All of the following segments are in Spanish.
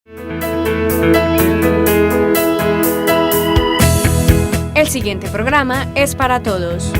El siguiente programa es para todos.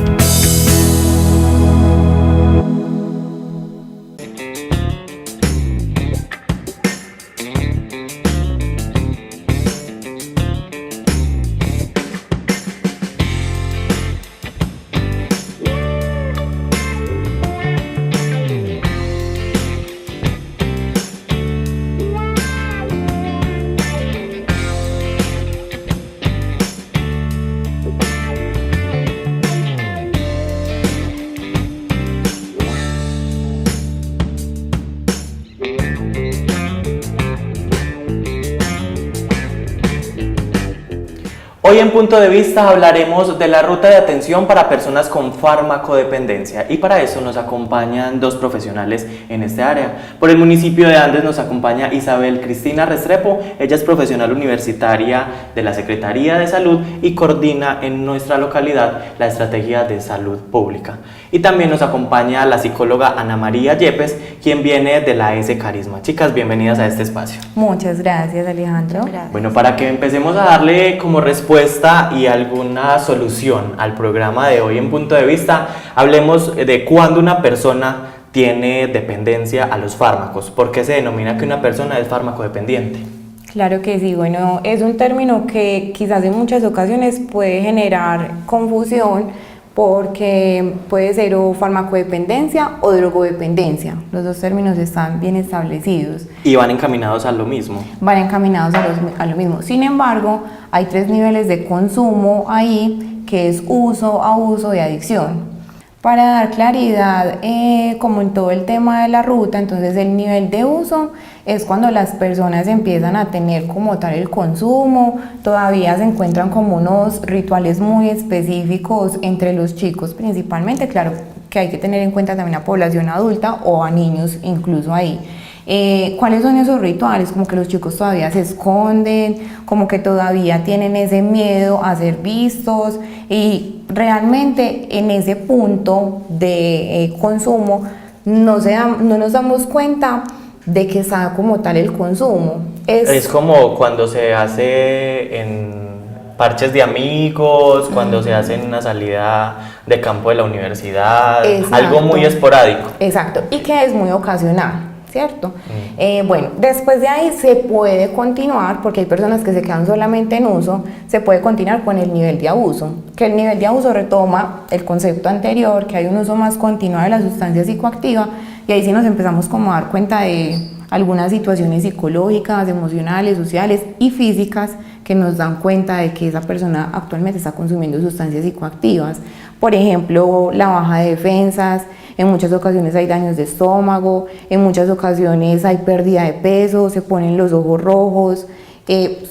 Hoy en Punto de Vista hablaremos de la ruta de atención para personas con farmacodependencia y para eso nos acompañan dos profesionales en este área. Por el municipio de Andes nos acompaña Isabel Cristina Restrepo, ella es profesional universitaria de la Secretaría de Salud y coordina en nuestra localidad la estrategia de salud pública. Y también nos acompaña la psicóloga Ana María Yepes, quien viene de la S Carisma. Chicas, bienvenidas a este espacio. Muchas gracias, Alejandro. Gracias. Bueno, para que empecemos a darle como respuesta y alguna solución al programa de hoy en Punto de Vista, hablemos de cuándo una persona tiene dependencia a los fármacos. ¿Por qué se denomina que una persona es farmacodependiente? Claro que sí, bueno, es un término que quizás en muchas ocasiones puede generar confusión porque puede ser o farmacodependencia o drogodependencia. Los dos términos están bien establecidos. Y van encaminados a lo mismo. Van encaminados a lo mismo. Sin embargo, hay tres niveles de consumo ahí, que es uso, abuso y adicción. Para dar claridad, como en todo el tema de la ruta, entonces el nivel de uso es cuando las personas empiezan a tener como tal el consumo, todavía se encuentran como unos rituales muy específicos entre los chicos principalmente, claro que hay que tener en cuenta también a población adulta o a niños incluso ahí. ¿Cuáles son esos rituales? Como que los chicos todavía se esconden, como que todavía tienen ese miedo a ser vistos y realmente en ese punto de consumo no nos damos cuenta de que está como tal el consumo. Es como cuando se hace en parches de amigos, cuando se hace en una salida de campo de la universidad, exacto, algo muy esporádico. Exacto, y que es muy ocasional, ¿cierto? Bueno, después de ahí se puede continuar, porque hay personas que se quedan solamente en uso, se puede continuar con el nivel de abuso, que el nivel de abuso retoma el concepto anterior, que hay un uso más continuado de la sustancia psicoactiva, y ahí sí nos empezamos como a dar cuenta de algunas situaciones psicológicas, emocionales, sociales y físicas que nos dan cuenta de que esa persona actualmente está consumiendo sustancias psicoactivas. Por ejemplo, la baja de defensas, en muchas ocasiones hay daños de estómago, en muchas ocasiones hay pérdida de peso, se ponen los ojos rojos,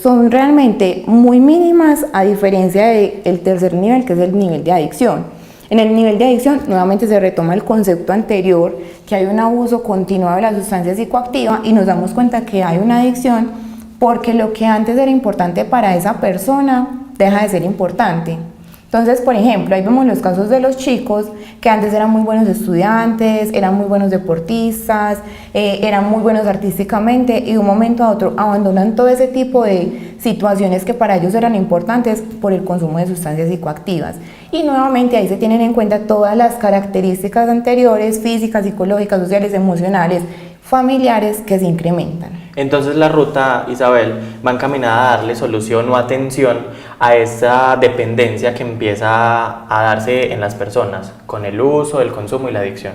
son realmente muy mínimas a diferencia del tercer nivel, que es el nivel de adicción. En el nivel de adicción nuevamente se retoma el concepto anterior, que hay un abuso continuado de la sustancia psicoactiva y nos damos cuenta que hay una adicción porque lo que antes era importante para esa persona deja de ser importante. Entonces, por ejemplo, ahí vemos los casos de los chicos que antes eran muy buenos estudiantes, eran muy buenos deportistas, eran muy buenos artísticamente y de un momento a otro abandonan todo ese tipo de situaciones que para ellos eran importantes por el consumo de sustancias psicoactivas. Y nuevamente ahí se tienen en cuenta todas las características anteriores, físicas, psicológicas, sociales, emocionales, familiares que se incrementan. Entonces la ruta, Isabel, va encaminada a darle solución o atención a esa dependencia que empieza a darse en las personas con el uso, el consumo y la adicción.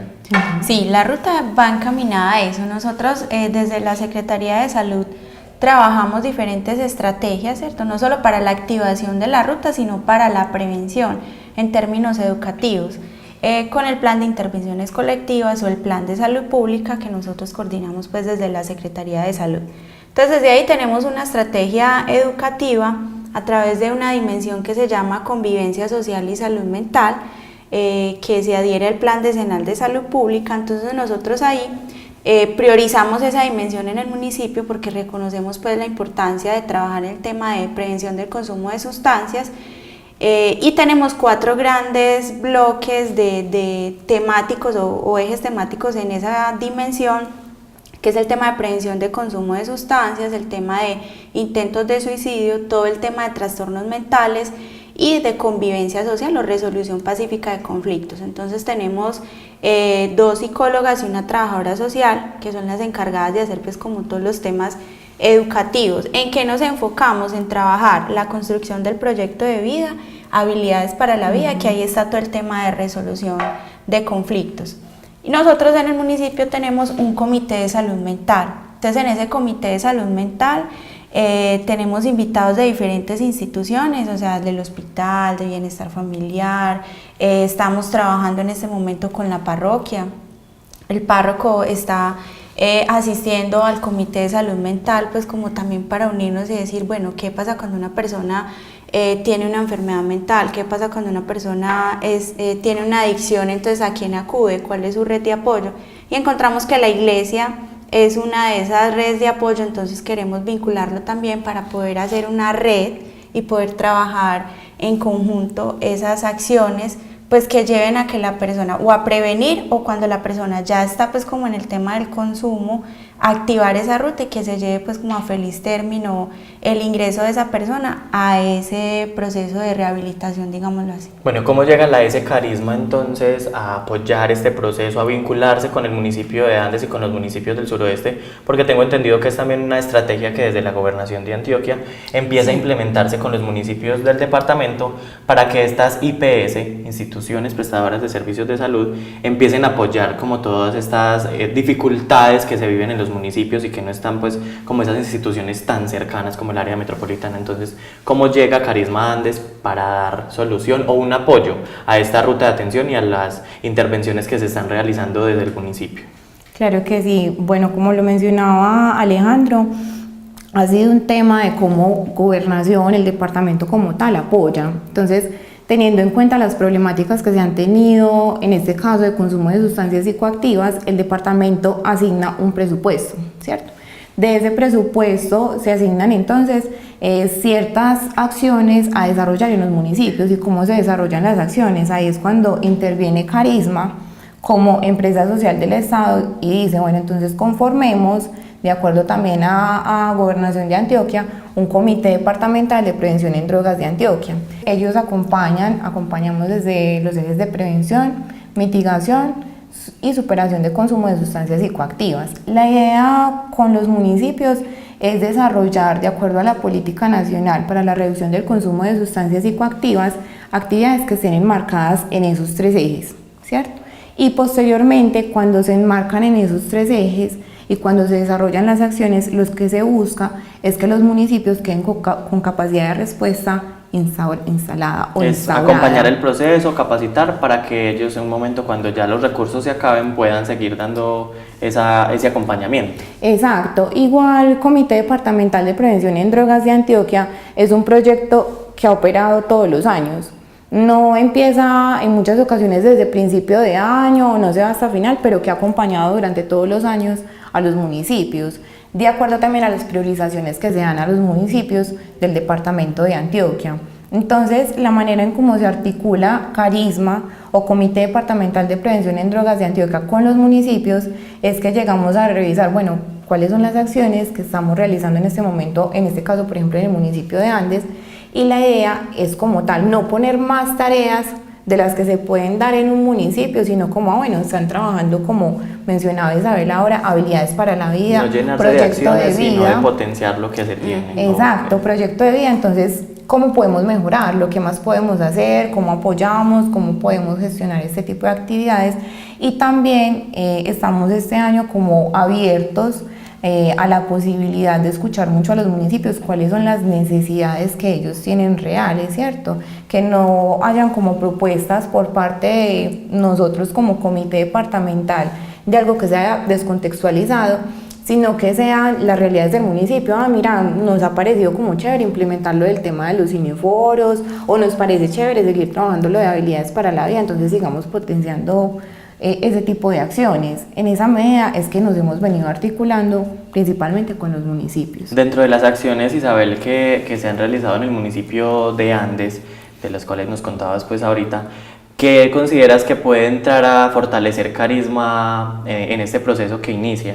Sí, la ruta va encaminada a eso. Nosotros desde la Secretaría de Salud trabajamos diferentes estrategias, ¿cierto? No solo para la activación de la ruta, sino para la prevención en términos educativos. Con el plan de intervenciones colectivas o el plan de salud pública que nosotros coordinamos pues desde la Secretaría de Salud. Entonces desde ahí tenemos una estrategia educativa a través de una dimensión que se llama convivencia social y salud mental, que se adhiere al plan decenal de salud pública. Entonces nosotros ahí priorizamos esa dimensión en el municipio porque reconocemos pues la importancia de trabajar en el tema de prevención del consumo de sustancias. Y tenemos 4 grandes bloques de temáticos o ejes temáticos en esa dimensión, que es el tema de prevención de consumo de sustancias, el tema de intentos de suicidio, todo el tema de trastornos mentales y de convivencia social o resolución pacífica de conflictos. Entonces tenemos 2 psicólogas y una trabajadora social que son las encargadas de hacer pues como todos los temas educativos. ¿En qué nos enfocamos? En trabajar la construcción del proyecto de vida, habilidades para la vida, que ahí está todo el tema de resolución de conflictos. Y nosotros en el municipio tenemos un comité de salud mental. Entonces en ese comité de salud mental tenemos invitados de diferentes instituciones, o sea, del hospital, de bienestar familiar, estamos trabajando en este momento con la parroquia. El párroco está asistiendo al comité de salud mental, pues como también para unirnos y decir, bueno, ¿qué pasa cuando una persona tiene una enfermedad mental? ¿Qué pasa cuando una persona tiene una adicción? Entonces, ¿a quién acude? ¿Cuál es su red de apoyo? Y encontramos que la iglesia es una de esas redes de apoyo, entonces queremos vincularlo también para poder hacer una red y poder trabajar en conjunto esas acciones pues que lleven a que la persona, o a prevenir, o cuando la persona ya está pues como en el tema del consumo, activar esa ruta y que se lleve pues como a feliz término el ingreso de esa persona a ese proceso de rehabilitación, digámoslo así. Bueno, ¿cómo llega la S Carisma entonces a apoyar este proceso, a vincularse con el municipio de Andes y con los municipios del suroeste? Porque tengo entendido que es también una estrategia que desde la Gobernación de Antioquia empieza a implementarse con los municipios del departamento para que estas IPS, instituciones prestadoras de servicios de salud, empiecen a apoyar como todas estas dificultades que se viven en los municipios y que no están pues como esas instituciones tan cercanas como el área metropolitana. Entonces, ¿cómo llega Carisma Andes para dar solución o un apoyo a esta ruta de atención y a las intervenciones que se están realizando desde el municipio? Claro que sí. Bueno, como lo mencionaba Alejandro, ha sido un tema de cómo Gobernación, el departamento como tal, apoya. Entonces, teniendo en cuenta las problemáticas que se han tenido, en este caso de consumo de sustancias psicoactivas, el departamento asigna un presupuesto, ¿cierto? De ese presupuesto se asignan entonces ciertas acciones a desarrollar en los municipios. ¿Y cómo se desarrollan las acciones? Ahí es cuando interviene Carisma como empresa social del Estado y dice, bueno, entonces conformemos, de acuerdo también a Gobernación de Antioquia, un comité departamental de prevención en drogas de Antioquia. Ellos acompañamos desde los ejes de prevención, mitigación y superación de consumo de sustancias psicoactivas. La idea con los municipios es desarrollar, de acuerdo a la política nacional para la reducción del consumo de sustancias psicoactivas, actividades que estén enmarcadas en esos 3 ejes, ¿cierto? Y posteriormente, cuando se enmarcan en esos 3 ejes, y cuando se desarrollan las acciones, lo que se busca es que los municipios queden con capacidad de respuesta instalada o instaurada. Acompañar el proceso, capacitar para que ellos en un momento cuando ya los recursos se acaben puedan seguir dando ese acompañamiento. Exacto. Igual Comité Departamental de Prevención en Drogas de Antioquia es un proyecto que ha operado todos los años. No empieza en muchas ocasiones desde principio de año o no se va hasta final, pero que ha acompañado durante todos los años a los municipios, de acuerdo también a las priorizaciones que se dan a los municipios del departamento de Antioquia. Entonces, la manera en cómo se articula Carisma o Comité Departamental de Prevención en Drogas de Antioquia con los municipios es que llegamos a revisar, bueno, cuáles son las acciones que estamos realizando en este momento, en este caso, por ejemplo, en el municipio de Andes, y la idea es como tal, no poner más tareas de las que se pueden dar en un municipio, sino como, bueno, están trabajando, como mencionaba Isabel ahora, habilidades para la vida, no llenarse proyecto de acciones, de vida, sino de potenciar lo que se tiene. Exacto, ¿no? Proyecto de vida. Entonces, ¿cómo podemos mejorarlo? ¿Qué más podemos hacer? ¿Cómo apoyamos? ¿Cómo podemos gestionar este tipo de actividades? Y también estamos este año como abiertos a la posibilidad de escuchar mucho a los municipios cuáles son las necesidades que ellos tienen reales, ¿cierto? Que no hayan como propuestas por parte de nosotros como comité departamental de algo que sea descontextualizado, sino que sean las realidades del municipio. Mira, nos ha parecido como chévere implementar lo del tema de los cineforos, o nos parece chévere seguir trabajando lo de habilidades para la vida, entonces sigamos potenciando ese tipo de acciones. En esa medida es que nos hemos venido articulando principalmente con los municipios. Dentro de las acciones, Isabel, que se han realizado en el municipio de Andes, de las cuales nos contabas pues ahorita, ¿qué consideras que puede entrar a fortalecer Carisma en este proceso que inicia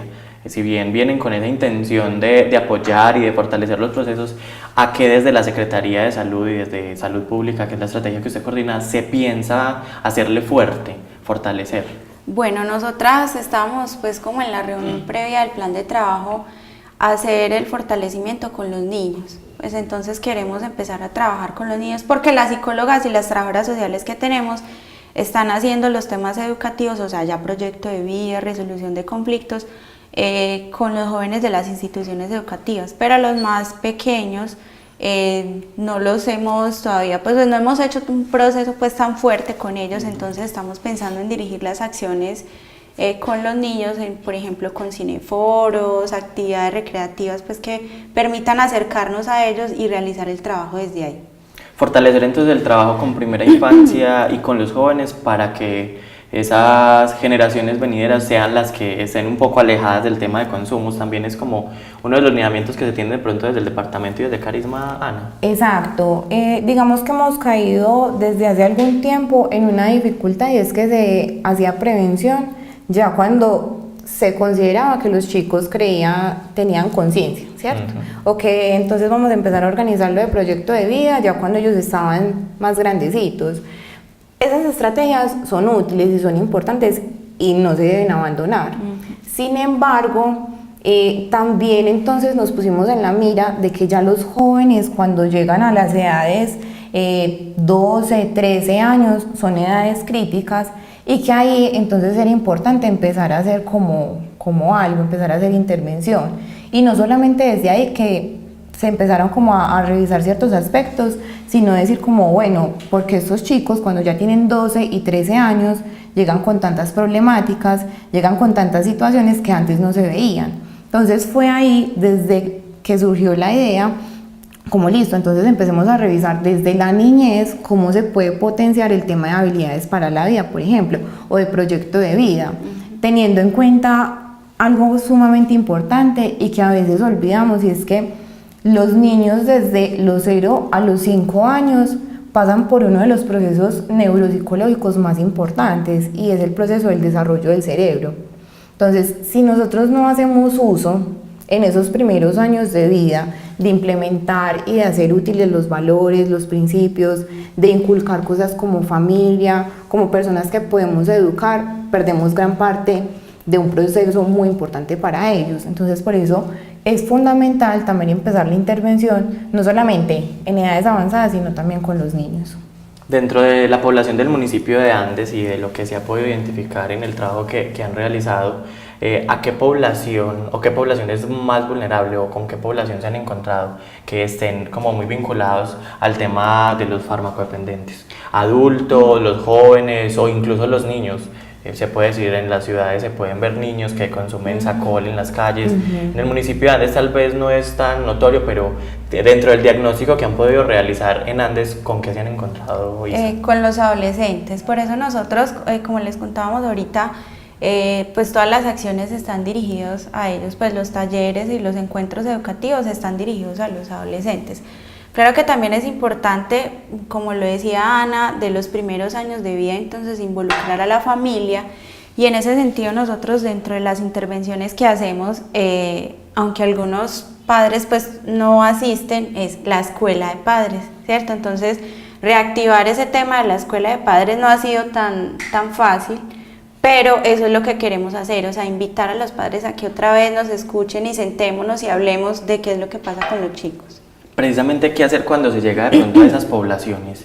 si bien vienen con esa intención de apoyar y de fortalecer los procesos, ¿a qué desde la Secretaría de Salud y desde Salud Pública, que es la estrategia que usted coordina, se piensa hacerle fuerte, fortalecer? Bueno, nosotras estábamos pues como en la reunión previa del plan de trabajo hacer el fortalecimiento con los niños. Pues entonces queremos empezar a trabajar con los niños porque las psicólogas y las trabajadoras sociales que tenemos están haciendo los temas educativos, o sea, ya proyecto de vida, resolución de conflictos, con los jóvenes de las instituciones educativas, pero a los más pequeños no los hemos todavía, pues no hemos hecho un proceso pues tan fuerte con ellos, entonces estamos pensando en dirigir las acciones con los niños, por ejemplo con cineforos, actividades recreativas pues que permitan acercarnos a ellos y realizar el trabajo desde ahí. Fortalecer entonces el trabajo con primera infancia y con los jóvenes para que esas generaciones venideras sean las que estén un poco alejadas del tema de consumos. También es como uno de los lineamientos que se tiene de pronto desde el departamento y desde Carisma, Ana. Exacto, digamos que hemos caído desde hace algún tiempo en una dificultad y es que se hacía prevención ya cuando se consideraba que los chicos tenían conciencia, ¿cierto? O que entonces vamos a empezar a organizarlo de proyecto de vida ya cuando ellos estaban más grandecitos. Esas estrategias son útiles y son importantes y no se deben abandonar. Sin embargo, también entonces nos pusimos en la mira de que ya los jóvenes cuando llegan a las edades 12, 13 años son edades críticas y que ahí entonces era importante empezar a hacer como algo, empezar a hacer intervención. Y no solamente desde ahí que se empezaron como a revisar ciertos aspectos, sino decir como, bueno, porque estos chicos cuando ya tienen 12 y 13 años llegan con tantas problemáticas, llegan con tantas situaciones que antes no se veían. Entonces fue ahí desde que surgió la idea, como listo, entonces empecemos a revisar desde la niñez cómo se puede potenciar el tema de habilidades para la vida, por ejemplo, o de proyecto de vida, teniendo en cuenta algo sumamente importante y que a veces olvidamos, y es que los niños desde los 0 a los 5 años pasan por uno de los procesos neuropsicológicos más importantes y es el proceso del desarrollo del cerebro. Entonces, si nosotros no hacemos uso en esos primeros años de vida de implementar y de hacer útiles los valores, los principios, de inculcar cosas como familia, como personas que podemos educar, perdemos gran parte de un proceso muy importante para ellos. Entonces, por eso es fundamental también empezar la intervención, no solamente en edades avanzadas, sino también con los niños. Dentro de la población del municipio de Andes y de lo que se ha podido identificar en el trabajo que han realizado, ¿a qué población o qué población es más vulnerable o con qué población se han encontrado que estén como muy vinculados al tema de los farmacodependientes? ¿Adultos, los jóvenes o incluso los niños? Se puede decir, en las ciudades se pueden ver niños que consumen Sacol en las calles. En el municipio de Andes tal vez no es tan notorio, pero dentro del diagnóstico que han podido realizar en Andes, ¿con qué se han encontrado, Isa? Con los adolescentes. Por eso nosotros, como les contábamos ahorita, pues todas las acciones están dirigidas a ellos, pues los talleres y los encuentros educativos están dirigidos a los adolescentes. Claro que también es importante, como lo decía Ana, de los primeros años de vida, entonces involucrar a la familia, y en ese sentido nosotros dentro de las intervenciones que hacemos, aunque algunos padres pues no asisten, es la escuela de padres, ¿cierto? Entonces reactivar ese tema de la escuela de padres no ha sido tan fácil, pero eso es lo que queremos hacer, o sea, invitar a los padres a que otra vez nos escuchen y sentémonos y hablemos de qué es lo que pasa con los chicos. Precisamente, ¿qué hacer cuando se llega de pronto a esas poblaciones?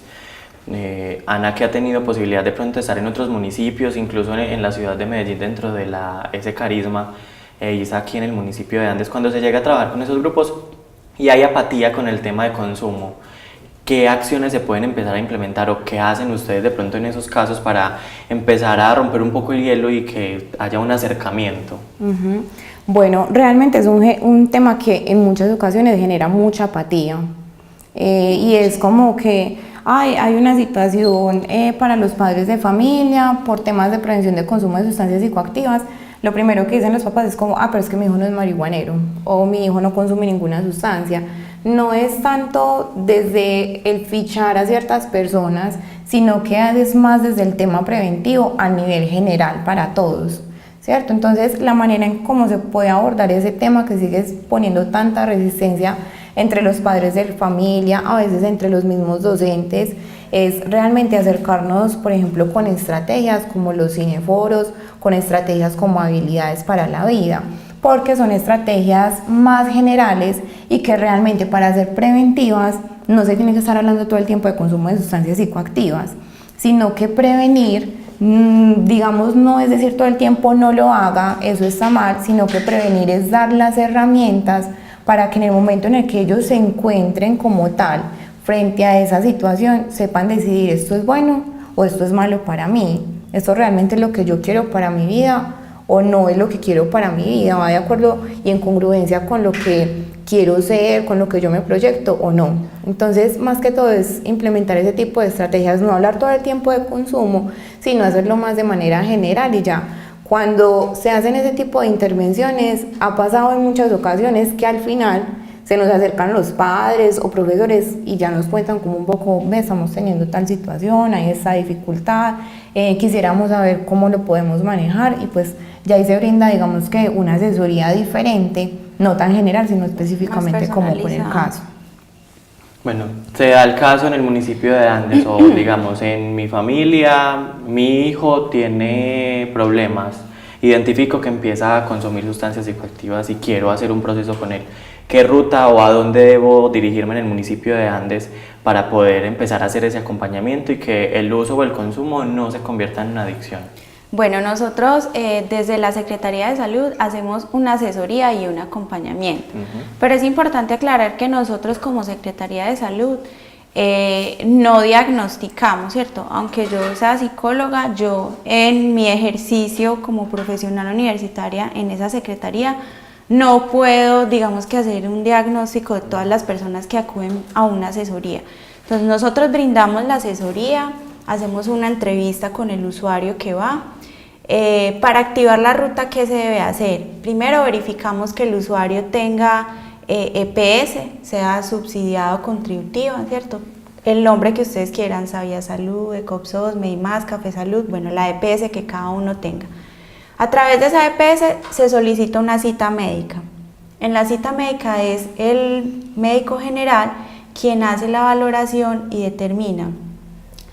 Ana, que ha tenido posibilidad de pronto de estar en otros municipios, incluso en la ciudad de Medellín, dentro de ese Carisma, Isa aquí en el municipio de Andes, cuando se llega a trabajar con esos grupos y hay apatía con el tema de consumo, ¿qué acciones se pueden empezar a implementar o qué hacen ustedes de pronto en esos casos para empezar a romper un poco el hielo y que haya un acercamiento? Bueno, realmente es un tema que en muchas ocasiones genera mucha apatía y es como que hay una situación para los padres de familia por temas de prevención de consumo de sustancias psicoactivas. Lo primero que dicen los papás es como, pero es que mi hijo no es marihuanero o mi hijo no consume ninguna sustancia. No es tanto desde el fichar a ciertas personas, sino que es más desde el tema preventivo a nivel general para todos. ¿cierto? Entonces, la manera en cómo se puede abordar ese tema que sigue poniendo tanta resistencia entre los padres de familia, a veces entre los mismos docentes, es realmente acercarnos, por ejemplo, con estrategias como los cineforos, con estrategias como habilidades para la vida, porque son estrategias más generales y que realmente para ser preventivas no se tiene que estar hablando todo el tiempo de consumo de sustancias psicoactivas, sino que prevenir, digamos, no es decir todo el tiempo no lo haga, eso está mal, sino que prevenir es dar las herramientas para que en el momento en el que ellos se encuentren como tal frente a esa situación sepan decidir esto es bueno o esto es malo para mí, esto realmente es lo que yo quiero para mi vida o no es lo que quiero para mi vida, va de acuerdo y en congruencia con lo que quiero ser, con lo que yo me proyecto o no. Entonces, más que todo es implementar ese tipo de estrategias, no hablar todo el tiempo de consumo, sino hacerlo más de manera general y ya. Cuando se hacen ese tipo de intervenciones, ha pasado en muchas ocasiones que al final se nos acercan los padres o profesores y ya nos cuentan como un poco, estamos teniendo tal situación, hay esta dificultad, quisiéramos saber cómo lo podemos manejar y pues ya ahí se brinda, digamos que una asesoría diferente, no tan general, sino específicamente como por el caso. Bueno, se da el caso en el municipio de Andes o digamos en mi familia, mi hijo tiene problemas, identifico que empieza a consumir sustancias psicoactivas y quiero hacer un proceso con él. ¿Qué ruta o a dónde debo dirigirme en el municipio de Andes para poder empezar a hacer ese acompañamiento y que el uso o el consumo no se convierta en una adicción? Bueno, nosotros desde la Secretaría de Salud hacemos una asesoría y un acompañamiento, pero es importante aclarar que nosotros como Secretaría de Salud no diagnosticamos, ¿cierto? Aunque yo sea psicóloga, yo en mi ejercicio como profesional universitaria en esa secretaría no puedo, digamos que hacer un diagnóstico de todas las personas que acuden a una asesoría. Entonces nosotros brindamos la asesoría, hacemos una entrevista con el usuario que va. Para activar la ruta, ¿qué se debe hacer? Primero verificamos que el usuario tenga EPS, sea subsidiado contributiva, ¿cierto? El nombre que ustedes quieran, Sabia Salud, Ecopsos, Medimás, Café Salud, bueno, la EPS que cada uno tenga. A través de esa EPS se solicita una cita médica. En la cita médica es el médico general quien hace la valoración y determina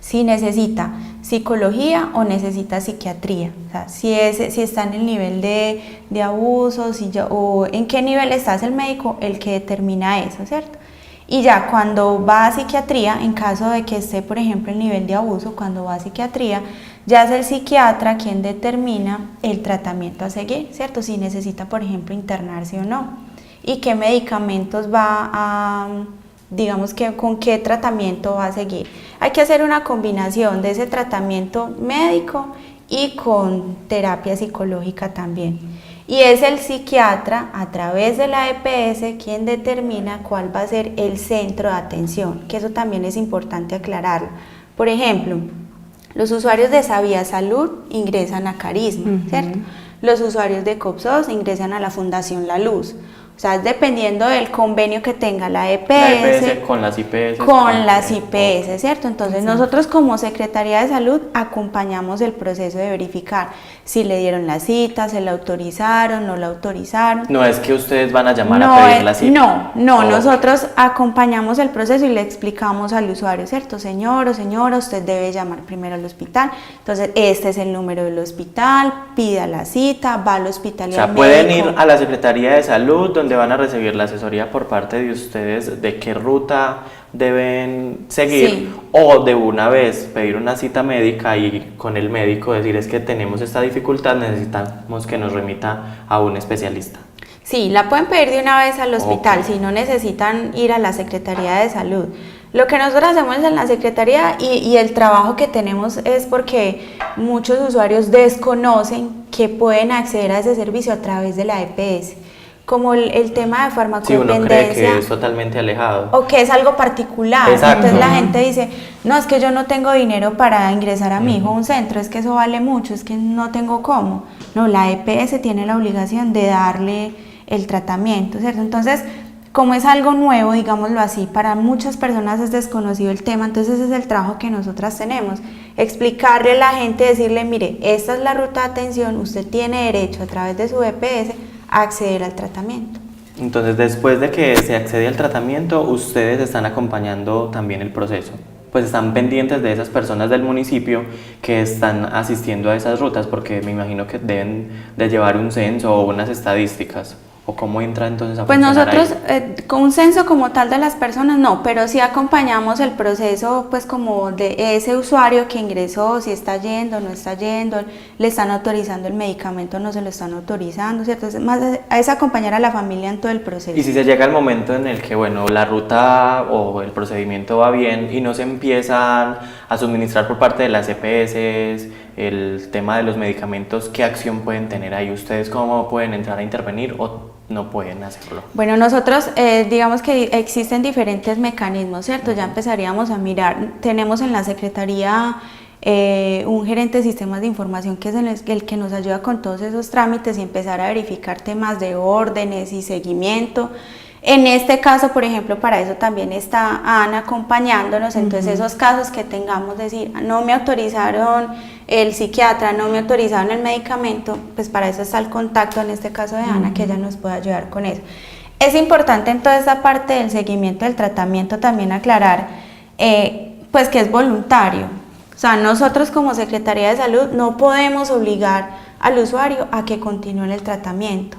si necesita psicología o necesita psiquiatría, o sea, si está en el nivel de abuso, o en qué nivel está, es el médico el que determina eso, ¿cierto? Y ya cuando va a psiquiatría, en caso de que esté, por ejemplo, el nivel de abuso, cuando va a psiquiatría, ya es el psiquiatra quien determina el tratamiento a seguir, ¿cierto? Si necesita, por ejemplo, internarse o no, y qué medicamentos va a, digamos que con qué tratamiento va a seguir. Hay que hacer una combinación de ese tratamiento médico y con terapia psicológica también. Y es el psiquiatra, a través de la EPS, quien determina cuál va a ser el centro de atención, que eso también es importante aclararlo. Por ejemplo, los usuarios de Sabia Salud ingresan a Carisma, ¿cierto? Los usuarios de Ecopsos ingresan a la Fundación La Luz. O sea, es dependiendo del convenio que tenga la EPS, con las IPS. Con las IPS, ¿cierto? Entonces nosotros como Secretaría de Salud acompañamos el proceso de verificar si le dieron la cita, se la autorizaron, no la autorizaron. No es que ustedes van a llamar a pedir la cita. No, nosotros acompañamos el proceso y le explicamos al usuario, ¿cierto? Señor o señora, usted debe llamar primero al hospital. Entonces, este es el número del hospital, pida la cita, va al hospital y al médico. O sea, pueden ir a la Secretaría de Salud, donde van a recibir la asesoría por parte de ustedes de qué ruta deben seguir, sí, o de una vez pedir una cita médica y con el médico decir es que tenemos esta dificultad, necesitamos que nos remita a un especialista. Sí, la pueden pedir de una vez al hospital, si no necesitan ir a la Secretaría de Salud. Lo que nosotros hacemos en la Secretaría y el trabajo que tenemos es porque muchos usuarios desconocen que pueden acceder a ese servicio a través de la EPS. Como el tema de farmacodependencia. Sí, uno cree que es totalmente alejado. O que es algo particular. Exacto. Entonces la gente dice, no, es que yo no tengo dinero para ingresar a mi hijo a un centro, es que eso vale mucho, es que no tengo cómo. No, la EPS tiene la obligación de darle el tratamiento, ¿cierto? Entonces, como es algo nuevo, digámoslo así, para muchas personas es desconocido el tema, entonces ese es el trabajo que nosotras tenemos, explicarle a la gente, decirle, mire, esta es la ruta de atención, usted tiene derecho a través de su EPS a acceder al tratamiento. Entonces, después de que se accede al tratamiento, ustedes están acompañando también el proceso. Pues están pendientes de esas personas del municipio que están asistiendo a esas rutas, porque me imagino que deben de llevar un censo o unas estadísticas. ¿O cómo entra entonces a Pues funcionar nosotros, ahí? con un censo como tal de las personas no, pero sí acompañamos el proceso pues como de ese usuario que ingresó, si está yendo, no está yendo, le están autorizando el medicamento, no se lo están autorizando, ¿cierto? Es acompañar a la familia en todo el proceso. Y si se llega el momento en el que, bueno, la ruta o el procedimiento va bien y no se empiezan a suministrar por parte de las EPS el tema de los medicamentos, ¿qué acción pueden tener ahí? ¿Ustedes cómo pueden entrar a intervenir o no pueden hacerlo? Bueno, nosotros digamos que existen diferentes mecanismos, ¿cierto? Ya empezaríamos a mirar, tenemos en la Secretaría un gerente de sistemas de información que es el que nos ayuda con todos esos trámites y empezar a verificar temas de órdenes y seguimiento. En este caso, por ejemplo, para eso también está Ana acompañándonos, entonces esos casos que tengamos, decir, no me autorizaron el psiquiatra, no me autorizaron el medicamento, pues para eso está el contacto, en este caso de Ana, que ella nos puede ayudar con eso. Es importante en toda esa parte del seguimiento del tratamiento también aclarar, pues que es voluntario. O sea, nosotros como Secretaría de Salud no podemos obligar al usuario a que continúe en el tratamiento.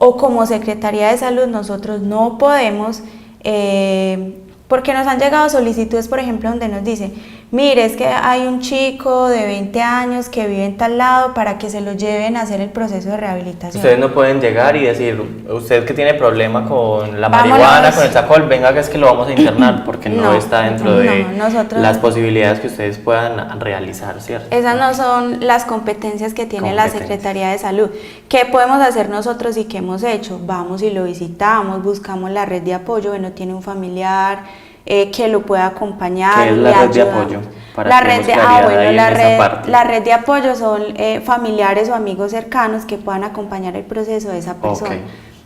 O como Secretaría de Salud nosotros no podemos, porque nos han llegado solicitudes, por ejemplo, donde nos dicen, mire, es que hay un chico de 20 años que vive en tal lado para que se lo lleven a hacer el proceso de rehabilitación. Ustedes no pueden llegar y decir, usted que tiene problema con la marihuana, con el alcohol, venga que es que lo vamos a internar, porque no está dentro de las posibilidades que ustedes puedan realizar, ¿cierto? Esas no son las competencias que tiene la Secretaría de Salud. ¿Qué podemos hacer nosotros y qué hemos hecho? Vamos y lo visitamos, buscamos la red de apoyo, bueno, tiene un familiar que lo pueda acompañar. ¿Qué es la red de apoyo? La red de apoyo son familiares o amigos cercanos que puedan acompañar el proceso de esa persona.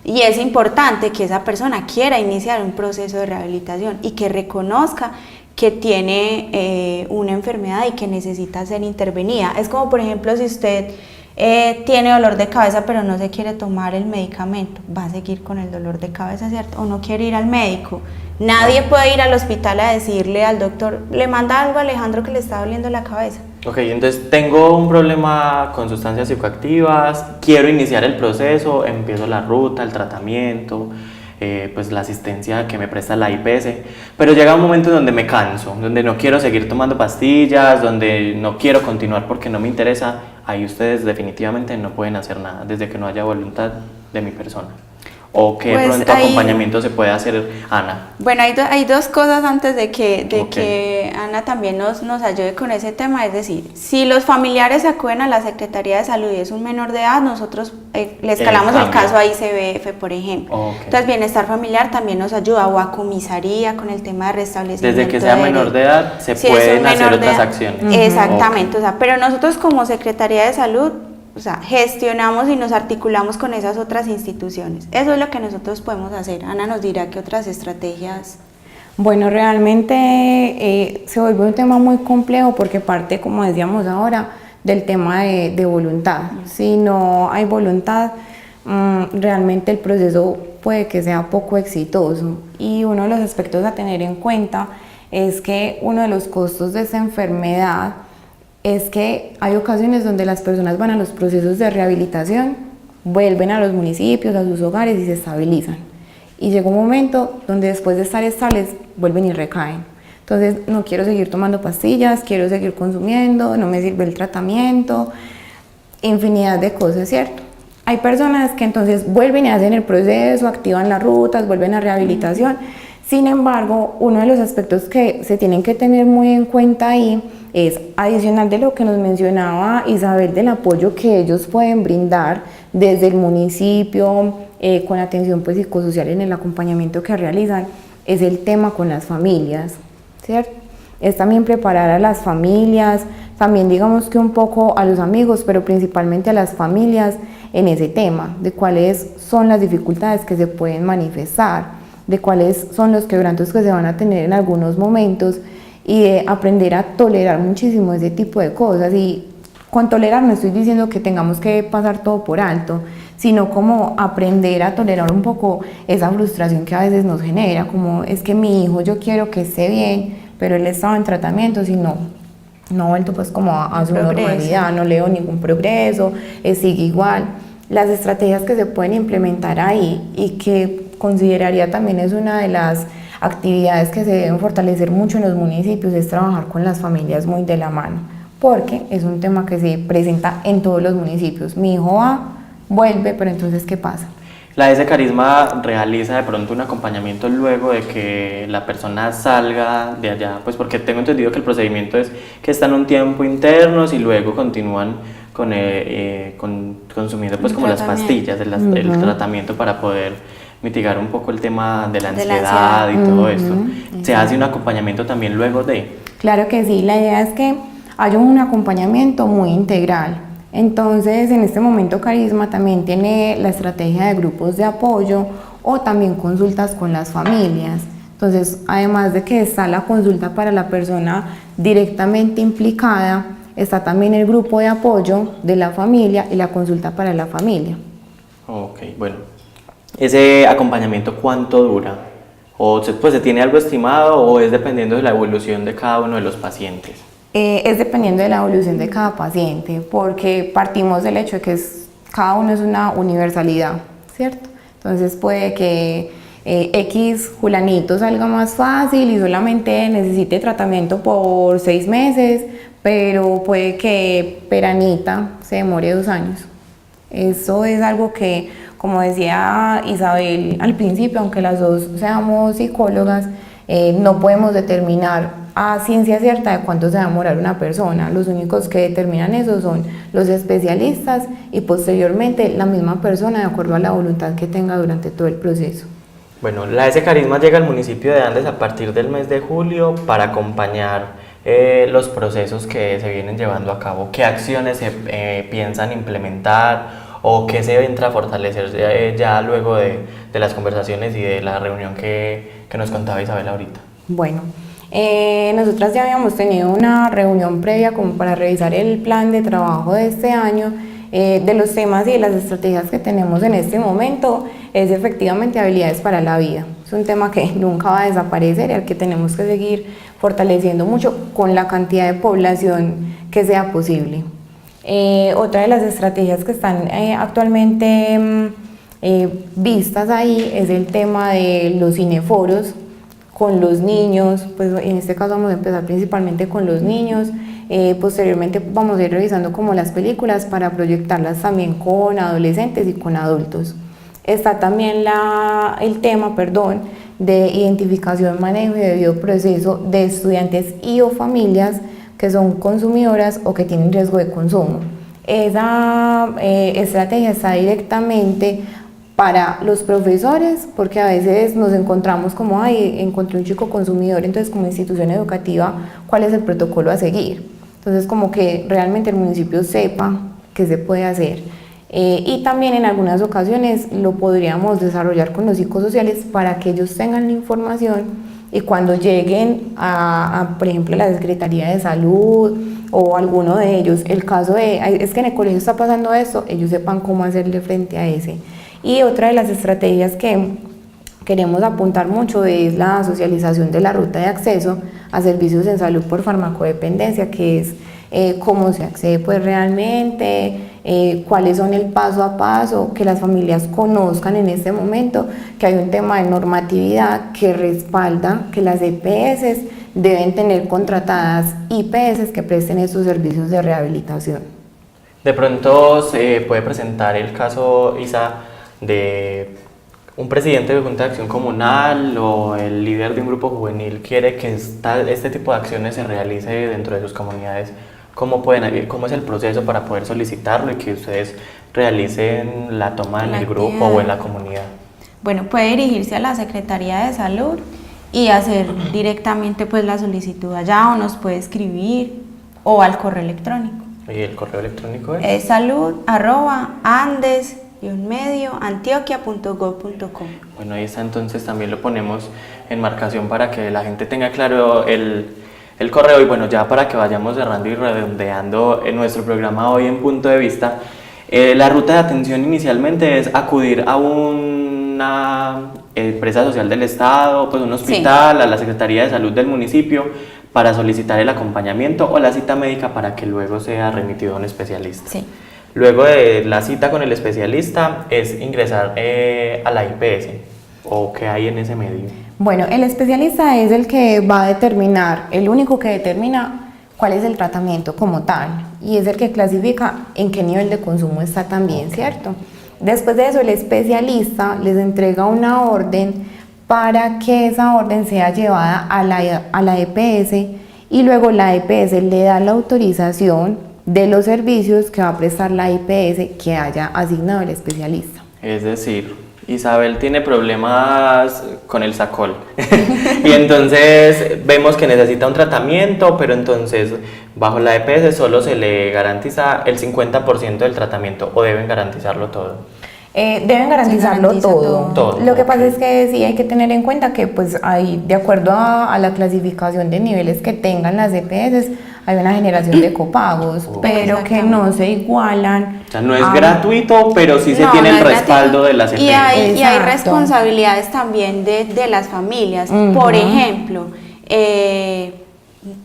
Y es importante que esa persona quiera iniciar un proceso de rehabilitación y que reconozca que tiene una enfermedad y que necesita ser intervenida. Es como, por ejemplo, si usted tiene dolor de cabeza pero no se quiere tomar el medicamento, va a seguir con el dolor de cabeza, ¿cierto? O no quiere ir al médico. Nadie puede ir al hospital a decirle al doctor, le manda algo a Alejandro que le está doliendo la cabeza. Ok, entonces tengo un problema con sustancias psicoactivas, quiero iniciar el proceso, empiezo la ruta, el tratamiento, pues la asistencia que me presta la IPS, pero llega un momento donde me canso, donde no quiero seguir tomando pastillas, donde no quiero continuar porque no me interesa. Ahí ustedes definitivamente no pueden hacer nada desde que no haya voluntad de mi persona. ¿O qué Pues pronto acompañamiento se puede hacer, Ana? Bueno, hay dos cosas antes de que Ana también nos ayude con ese tema, es decir, si los familiares acuden a la Secretaría de Salud y es un menor de edad, nosotros le escalamos el caso a ICBF, por ejemplo. Entonces, Bienestar Familiar también nos ayuda, o a comisaría con el tema de restablecimiento. Desde que sea menor de edad se pueden hacer otras acciones. Exactamente, o sea, pero nosotros como Secretaría de Salud, o sea, gestionamos y nos articulamos con esas otras instituciones. Eso es lo que nosotros podemos hacer. Ana nos dirá qué otras estrategias. Bueno, realmente se vuelve un tema muy complejo porque parte, como decíamos ahora, del tema de voluntad. Si no hay voluntad, realmente el proceso puede que sea poco exitoso. Y uno de los aspectos a tener en cuenta es que uno de los costos de esta enfermedad es que hay ocasiones donde las personas van a los procesos de rehabilitación, vuelven a los municipios, a sus hogares y se estabilizan. Y llega un momento donde después de estar estables, vuelven y recaen. Entonces, no quiero seguir tomando pastillas, quiero seguir consumiendo, no me sirve el tratamiento, infinidad de cosas, ¿cierto? Hay personas que entonces vuelven y hacen el proceso, activan las rutas, vuelven a rehabilitación. Sin embargo, uno de los aspectos que se tienen que tener muy en cuenta ahí es, adicional de lo que nos mencionaba Isabel, del apoyo que ellos pueden brindar desde el municipio, con atención pues, psicosocial en el acompañamiento que realizan, es el tema con las familias, ¿cierto? Es también preparar a las familias, también digamos que un poco a los amigos, pero principalmente a las familias en ese tema, de cuáles son las dificultades que se pueden manifestar. de cuáles son los quebrantos que se van a tener en algunos momentos y de aprender a tolerar muchísimo ese tipo de cosas. Y con tolerar no estoy diciendo que tengamos que pasar todo por alto, sino como aprender a tolerar un poco esa frustración que a veces nos genera, como es que mi hijo yo quiero que esté bien, pero él estaba en tratamiento, y no ha vuelto pues como a su normalidad, no leo ningún progreso, sigue igual. Las estrategias que se pueden implementar ahí y que consideraría también es una de las actividades que se deben fortalecer mucho en los municipios es trabajar con las familias muy de la mano, porque es un tema que se presenta en todos los municipios. Mi hijo va, vuelve, pero entonces ¿qué pasa? La ES Carisma realiza de pronto un acompañamiento luego de que la persona salga de allá, pues porque tengo entendido que el procedimiento es que están un tiempo internos y luego continúan consumiendo pues como las pastillas del tratamiento para poder mitigar un poco el tema de la ansiedad y todo esto. ¿Se hace un acompañamiento también luego de? Claro que sí, la idea es que haya un acompañamiento muy integral. Entonces, en este momento Carisma también tiene la estrategia de grupos de apoyo o también consultas con las familias. Entonces, además de que está la consulta para la persona directamente implicada, está también el grupo de apoyo de la familia y la consulta para la familia. Ok, bueno. ¿Ese acompañamiento cuánto dura? ¿O pues se tiene algo estimado o es dependiendo de la evolución de cada uno de los pacientes? Es dependiendo de la evolución de cada paciente, porque partimos del hecho de que cada uno es una universalidad, ¿cierto? Entonces puede que X Julanito salga más fácil y solamente necesite tratamiento por 6 meses, pero puede que Peranita se demore 2 años. Eso es algo que, como decía Isabel al principio, aunque las dos seamos psicólogas, no podemos determinar a ciencia cierta de cuánto se va a demorar una persona. Los únicos que determinan eso son los especialistas y posteriormente la misma persona de acuerdo a la voluntad que tenga durante todo el proceso. Bueno, la ES Carisma llega al municipio de Andes a partir del mes de julio para acompañar los procesos que se vienen llevando a cabo. ¿Qué acciones se piensan implementar o qué se entra a fortalecer ya luego de las conversaciones y de la reunión que nos contaba Isabel ahorita? Bueno, nosotras ya habíamos tenido una reunión previa como para revisar el plan de trabajo de este año. De los temas y de las estrategias que tenemos en este momento es efectivamente habilidades para la vida. Es un tema que nunca va a desaparecer y al que tenemos que seguir fortaleciendo mucho con la cantidad de población que sea posible. Otra de las estrategias que están actualmente vistas ahí es el tema de los cineforos con los niños. Pues en este caso vamos a empezar principalmente con los niños. Posteriormente vamos a ir revisando como las películas para proyectarlas también con adolescentes y con adultos. Está también el tema de identificación, manejo y debido proceso de estudiantes y o familias que son consumidoras o que tienen riesgo de consumo. Esa estrategia está directamente para los profesores, porque a veces nos encontramos como, encontré un chico consumidor, entonces como institución educativa, ¿cuál es el protocolo a seguir? Entonces como que realmente el municipio sepa qué se puede hacer. Y también en algunas ocasiones lo podríamos desarrollar con los psicosociales para que ellos tengan la información y cuando lleguen por ejemplo, a la Secretaría de Salud o alguno de ellos, el caso de, es que en el colegio está pasando esto, ellos sepan cómo hacerle frente a ese. Y otra de las estrategias que queremos apuntar mucho es la socialización de la ruta de acceso a servicios en salud por farmacodependencia, que es cómo se accede pues realmente, cuáles son el paso a paso, que las familias conozcan en este momento que hay un tema de normatividad que respalda que las EPS deben tener contratadas IPS que presten estos servicios de rehabilitación. De pronto se puede presentar el caso, Isa, de un presidente de Junta de Acción Comunal o el líder de un grupo juvenil quiere que este tipo de acciones se realice dentro de sus comunidades. ¿Cómo es el proceso para poder solicitarlo y que ustedes realicen la toma en el grupo o en la comunidad? Bueno, puede dirigirse a la Secretaría de Salud y hacer directamente pues la solicitud allá, o nos puede escribir o al correo electrónico. ¿Y el correo electrónico es? Es salud@andes antioquia.gov.co. Bueno, ahí está, entonces también lo ponemos en marcación para que la gente tenga claro el correo. Y bueno, ya para que vayamos cerrando y redondeando en nuestro programa hoy en Punto de Vista, la ruta de atención inicialmente es acudir a una empresa social del Estado, pues un hospital, a la Secretaría de Salud del municipio, para solicitar el acompañamiento o la cita médica para que luego sea remitido a un especialista. Sí. Luego de la cita con el especialista es ingresar a la IPS, ¿o qué hay en ese medio? Bueno, el especialista es el que va a determinar, el único que determina cuál es el tratamiento como tal, y es el que clasifica en qué nivel de consumo está también, ¿cierto? Después de eso, el especialista les entrega una orden para que esa orden sea llevada a la EPS, y luego la EPS le da la autorización de los servicios que va a prestar la IPS que haya asignado el especialista. Es decir, Isabel tiene problemas con el SACOL y entonces vemos que necesita un tratamiento, pero entonces bajo la EPS solo se le garantiza el 50% del tratamiento, o deben garantizarlo todo. Deben garantizarlo todo. Lo que pasa es que sí hay que tener en cuenta que pues hay, de acuerdo a la clasificación de niveles que tengan las EPS, hay una generación de copagos, pero que no se igualan. O sea, no es gratuito, pero sí se tiene el respaldo de las EPS. Y hay responsabilidades también de las familias. Por ejemplo,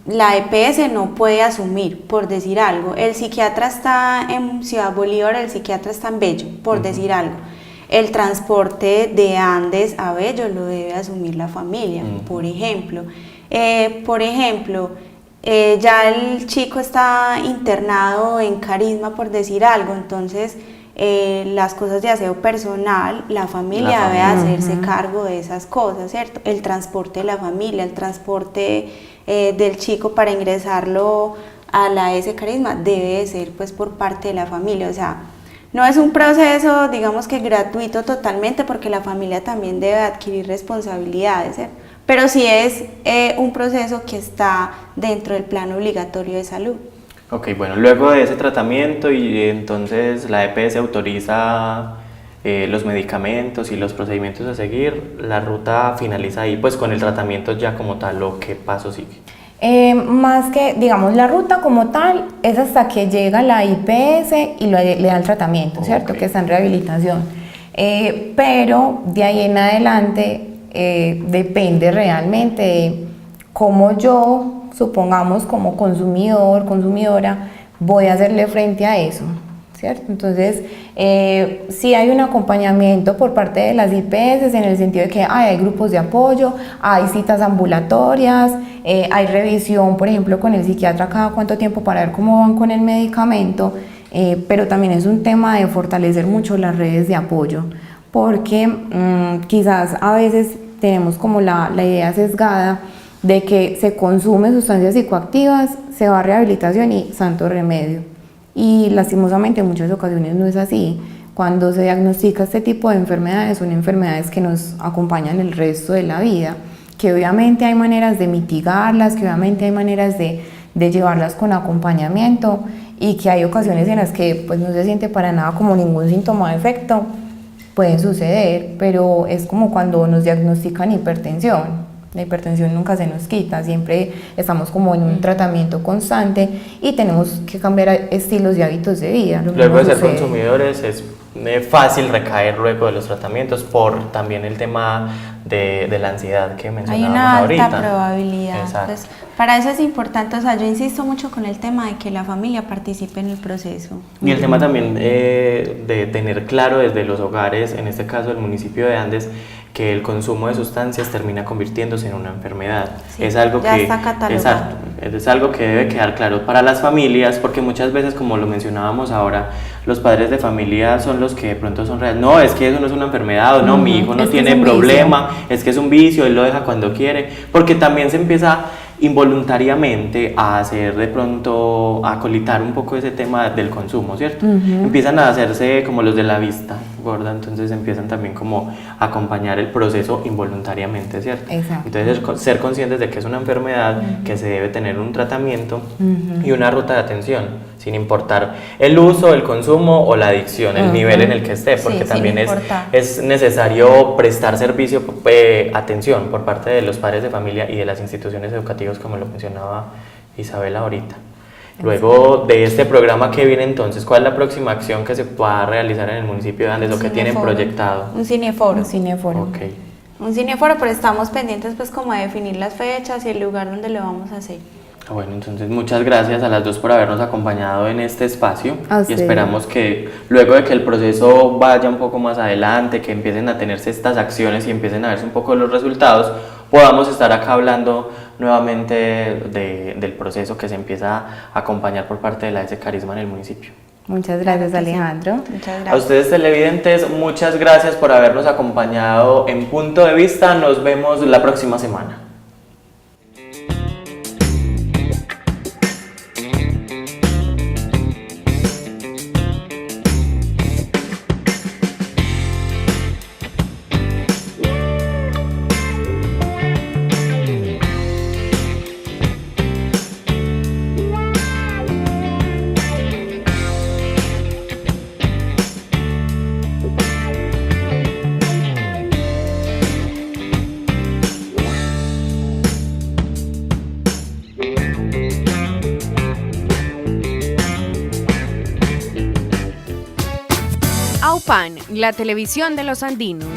la EPS no puede asumir, por decir algo, el psiquiatra está en Ciudad Bolívar, el psiquiatra está en Bello, por decir algo. El transporte de Andes a Bello lo debe asumir la familia, por ejemplo. Ya el chico está internado en Carisma, por decir algo, entonces las cosas de aseo personal, la familia debe hacerse cargo de esas cosas, ¿cierto? El transporte de la familia, el transporte del chico para ingresarlo a la S Carisma debe ser pues por parte de la familia, o sea, no es un proceso, digamos que gratuito totalmente, porque la familia también debe adquirir responsabilidades, ¿cierto? Pero sí es un proceso que está dentro del plan obligatorio de salud. Ok, bueno, luego de ese tratamiento y entonces la EPS autoriza los medicamentos y los procedimientos a seguir, la ruta finaliza ahí pues con el tratamiento ya como tal, ¿o qué paso sigue? Más que, digamos, la ruta como tal es hasta que llega la IPS y le da el tratamiento, ¿cierto? Que está en rehabilitación. Pero de ahí en adelante depende realmente de cómo yo, supongamos como consumidor, consumidora, voy a hacerle frente a eso, ¿cierto? Entonces, sí hay un acompañamiento por parte de las IPS en el sentido de que hay grupos de apoyo, hay citas ambulatorias, hay revisión, por ejemplo, con el psiquiatra cada cuánto tiempo para ver cómo van con el medicamento, pero también es un tema de fortalecer mucho las redes de apoyo, porque quizás a veces tenemos como la idea sesgada de que se consumen sustancias psicoactivas, se va a rehabilitación y santo remedio. Y lastimosamente en muchas ocasiones no es así. Cuando se diagnostica este tipo de enfermedades, son enfermedades que nos acompañan el resto de la vida, que obviamente hay maneras de mitigarlas, que obviamente hay maneras de llevarlas con acompañamiento, y que hay ocasiones en las que pues no se siente para nada como ningún síntoma de efecto, pueden suceder, pero es como cuando nos diagnostican hipertensión. La hipertensión nunca se nos quita, siempre estamos como en un tratamiento constante y tenemos que cambiar estilos y hábitos de vida. Luego de ser consumidores es fácil recaer luego de los tratamientos por también el tema de la ansiedad que mencionábamos ahorita. Hay una alta probabilidad. Pues, para eso es importante, o sea, yo insisto mucho con el tema de que la familia participe en el proceso. Y el tema también de tener claro desde los hogares, en este caso el municipio de Andes, que el consumo de sustancias termina convirtiéndose en una enfermedad. Sí, es algo ya que está catalogado. exacto, es algo que debe quedar claro para las familias, porque muchas veces, como lo mencionábamos ahora, los padres de familia son los que de pronto son reales. No, es que eso no es una enfermedad, o no, mi hijo no tiene problema, es que es un vicio, él lo deja cuando quiere, porque también se empieza involuntariamente a hacer de pronto, a colitar un poco ese tema del consumo, ¿cierto? Empiezan a hacerse como los de la vista gorda, entonces empiezan también como a acompañar el proceso involuntariamente, ¿cierto? Exacto. Entonces ser conscientes de que es una enfermedad, que se debe tener un tratamiento y una ruta de atención, sin importar el uso, el consumo o la adicción, el nivel en el que esté, porque Sí, también sin importar. es necesario prestar servicio, atención por parte de los padres de familia y de las instituciones educativas, como lo mencionaba Isabela ahorita. Luego de este programa, ¿qué viene entonces? ¿Cuál es la próxima acción que se pueda realizar en el municipio de Andes o que tienen Cineforo. proyectado? Un cineforo. Un cineforo. Ok. Un cineforo, pero estamos pendientes pues como de definir las fechas y el lugar donde lo vamos a hacer. Bueno, entonces muchas gracias a las dos por habernos acompañado en este espacio A y ustedes. esperamos que luego de que el proceso vaya un poco más adelante, que empiecen a tenerse estas acciones y empiecen a verse un poco los resultados, podamos estar acá hablando nuevamente del proceso que se empieza a acompañar por parte de la S Carisma en el municipio. Muchas gracias, Claro que sí. Alejandro. Muchas A gracias. ustedes televidentes, muchas gracias por habernos acompañado en Punto de Vista. Nos vemos la próxima semana. AUPAN, la televisión de los andinos.